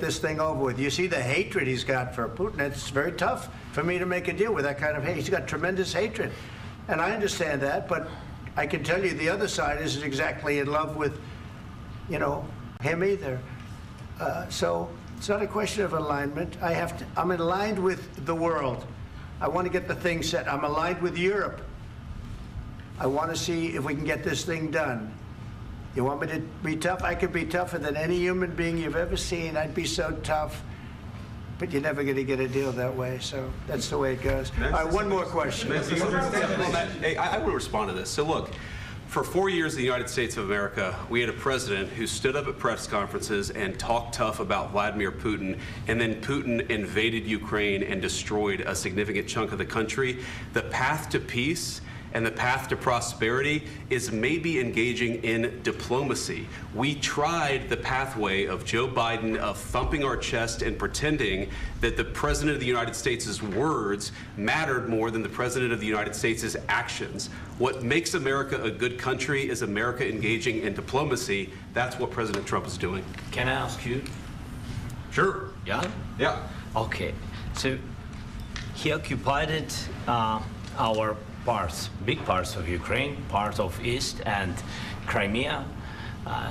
this thing over with. You see the hatred he's got for Putin. It's very tough for me to make a deal with that kind of hate. He's got tremendous hatred. And I understand that, but I can tell you the other side isn't exactly in love with, you know, him either. So it's not a question of alignment. I'm aligned with the world. I want to get the thing set. I'm aligned with Europe. I want to see if we can get this thing done. You want me to be tough? I could be tougher than any human being you've ever seen. I'd be so tough. But you're never going to get a deal that way, so that's the way it goes. All right, one more question. Hey, I want to respond to this. So look, for 4 years in the United States of America, we had a president who stood up at press conferences and talked tough about Vladimir Putin, and then Putin invaded Ukraine and destroyed a significant chunk of the country. The path to peace and the path to prosperity is maybe engaging in diplomacy. We tried the pathway of Joe Biden of thumping our chest and pretending that the President of the United States' words mattered more than the President of the United States' actions. What makes America a good country is America engaging in diplomacy. That's what President Trump is doing. Can I ask you? Sure. Yeah? Yeah. Okay. So he occupied our big parts of Ukraine, part of East and Crimea.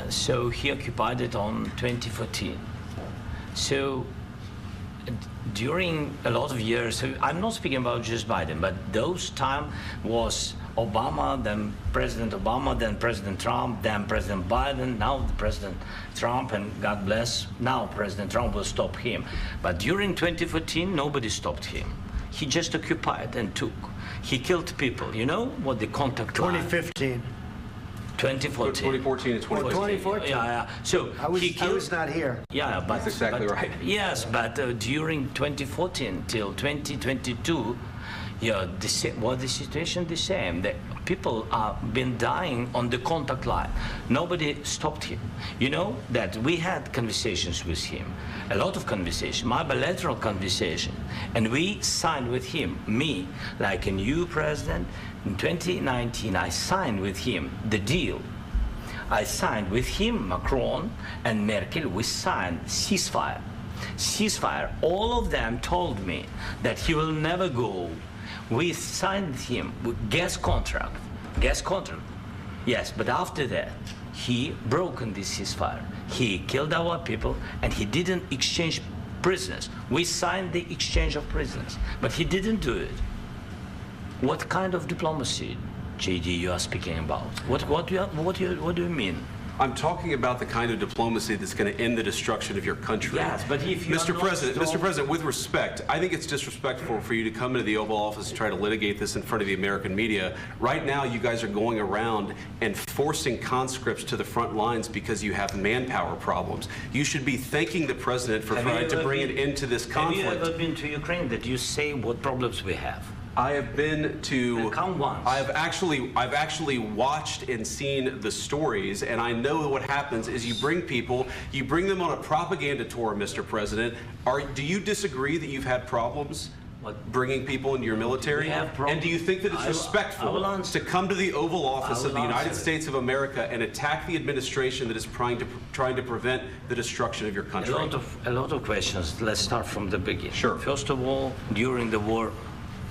So he occupied it on 2014. So during a lot of years, so I'm not speaking about just Biden, but those time was Obama, then President Obama, then President Trump, then President Biden, now the President Trump, and God bless, now President Trump will stop him. But during 2014, nobody stopped him. He just occupied and took. He killed people. You know what the contact line? 2015. 2014. 2014 and 2014. 2014. Yeah. So I was not here. Yeah, but that's exactly right. Yes, but during 2014 till 2022, yeah, the situation the same. The people have been dying on the contact line. Nobody stopped him. You know that we had conversations with him, a lot of conversation, my bilateral conversation, and we signed with him, me, like a new president. In 2019, I signed with him the deal. I signed with him, Macron and Merkel, we signed ceasefire. Ceasefire. All of them told me that he will never go. We signed him with gas contract. Yes, but after that, he broken this ceasefire. He killed our people, and he didn't exchange prisoners. We signed the exchange of prisoners, but he didn't do it. What kind of diplomacy, JD, you are speaking about? What do you mean? I'm talking about the kind of diplomacy that's going to end the destruction of your country. Yes, but if you Mr. President, with respect, I think it's disrespectful for you to come into the Oval Office and try to litigate this in front of the American media. Right now, you guys are going around and forcing conscripts to the front lines because you have manpower problems. You should be thanking the President for trying to bring an end to this conflict. Have you ever been to Ukraine that you say what problems we have? I have been to. Count once. I've actually watched and seen the stories, and I know what happens is you bring them on a propaganda tour, Mr. President. Do you disagree that you've had problems bringing people into your military? And do you think that it's respectful to come to the Oval Office of the United States of America and attack the administration that is trying to prevent the destruction of your country? A lot of questions. Let's start from the beginning. Sure. First of all, during the war,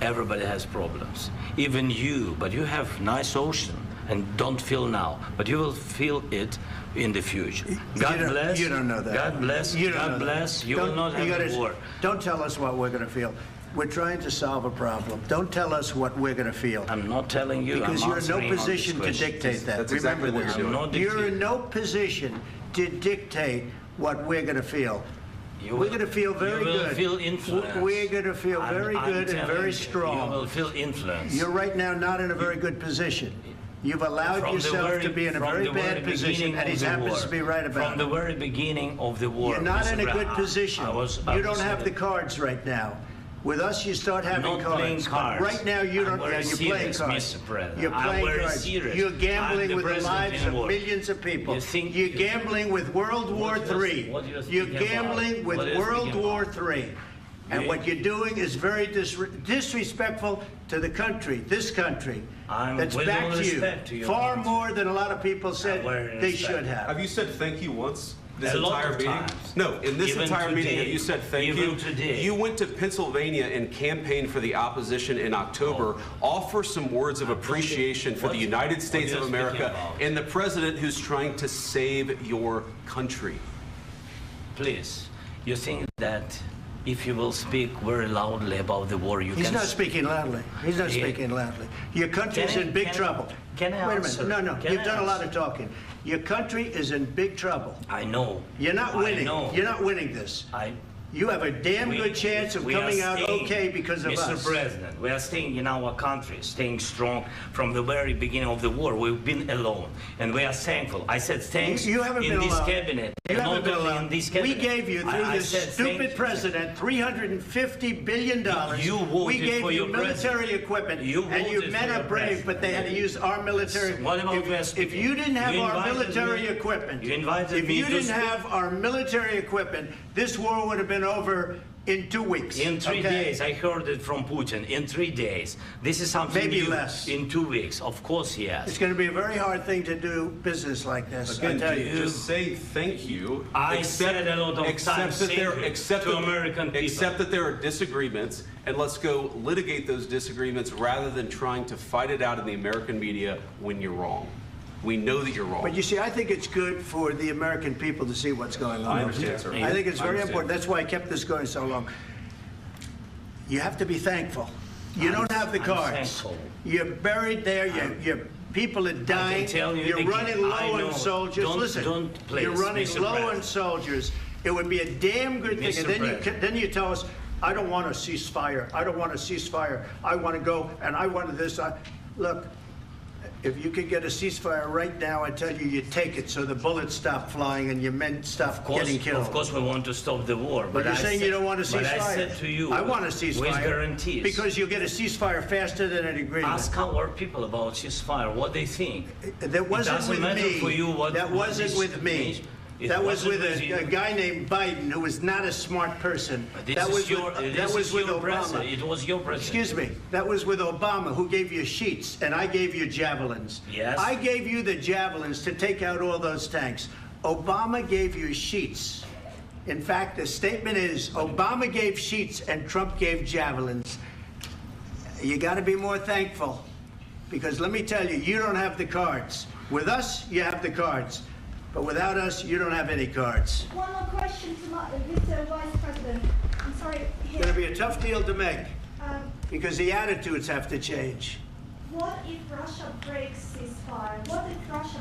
everybody has problems, even you, but you have nice ocean and don't feel now, but you will feel it in the future. God bless. You don't know that. God bless. God bless. You will not have a war. Don't tell us what we're going to feel. We're trying to solve a problem. Don't tell us what we're going to feel. I'm not telling you. Because you're in no position to dictate that. That's exactly what you're doing. You're in no position to dictate what we're going to feel. We're going to feel very good. You will feel influence. We're going to feel very good and very strong. You will feel influence. You're right now not in a very good position. You've allowed yourself to be in a very bad position, and he happens to be right about it. From the very beginning of the war. You're not in a good position. You don't have the cards right now. With us, you start having cards. Right now, you don't. You're playing cards. You're playing cards. You're gambling with the lives of millions of people. You're gambling with World War III. You're gambling with World War III. And what you're doing is very disrespectful to the country, this country, that's back to you. Far more than a lot of people said they should have. Have you said thank you once? This A lot entire of meeting? times. No, in this Even entire meeting, today. you said thank Even you. today. You went to Pennsylvania and campaigned for the opposition in October. Offer some words of appreciation for the United States of America and the president who's trying to save your country. Please, you think that if you will speak very loudly about the war, you He's can... not speaking loudly. He's not Yeah. speaking loudly. Your country is Can I- in big can I- trouble. can I Wait a answer? minute. No, Can you've I done a lot answer? of talking. Your country is in big trouble. I know. You're not winning. I know. You're not winning this. You have a damn good chance of we are coming out staying, okay because of Mr. us. President, we are staying in our country, staying strong from the very beginning of the war. We've been alone, and we are thankful. I said thanks You haven't in been this alone. cabinet, You and haven't not been only alone. in this We cabinet. gave you, through I this said stupid thank you. president, $350 billion. You voted we gave for you your military president. equipment, You and you voted men for are your brave, president. but they had to use our military. What about West? If you didn't have You our invited military me- equipment, you invited if me you to didn't speak. have our military equipment, this war would have been over in 2 weeks. In 3 okay? days, I heard it from Putin. In 3 days, this is something Maybe new. less. In 2 weeks, of course, It's yes. going to be a very hard thing to do business like this. I Again, tell you. just say thank you. I said a lot of accept times that thank there, you accept to that- American people. Accept that there are disagreements, and let's go litigate those disagreements rather than trying to fight it out in the American media when you're wrong. We know that you're wrong. But you see, I think it's good for the American people to see what's going on. I understand, sir. I think it's I very understand. important. That's why I kept this going so long. You have to be thankful. You don't have the I'm cards. thankful. You're buried there. Your people are dying. tell you You're again, running low I know. on soldiers. Don't- Listen, don't, please, you're running Mr. low on President. soldiers. It would be a damn good thing. Mr. And then President. then you tell us, I don't want a ceasefire. I don't want a ceasefire. I want to go and I want this. Look, if you could get a ceasefire right now, I tell you, you take it so the bullets stop flying and your men stop getting killed. Of course, we want to stop the war. But you're I saying said- you don't want a ceasefire. But I said to you, I want a ceasefire. with guarantees. Because you'll get a ceasefire faster than an agreement. Ask our people about ceasefire, what they think. That wasn't doesn't with matter me. for you what- That what wasn't this with me. means. It That was wasn't with with you. a guy named Biden who was not a smart person. This That is was your, with, this that was is with your Obama. president. It was your president. Excuse me. That was with Obama, who gave you sheets, and I gave you javelins. Yes. I gave you the javelins to take out all those tanks. Obama gave you sheets. In fact, the statement is Obama gave sheets and Trump gave javelins. You got to be more thankful, because let me tell you, you don't have the cards. With us, you have the cards. But without us, you don't have any cards. One more question to Mr. Vice President. I'm sorry. It's going to be a tough deal to make, Um, because the attitudes have to change. what if Russia breaks ceasefire? What if Russia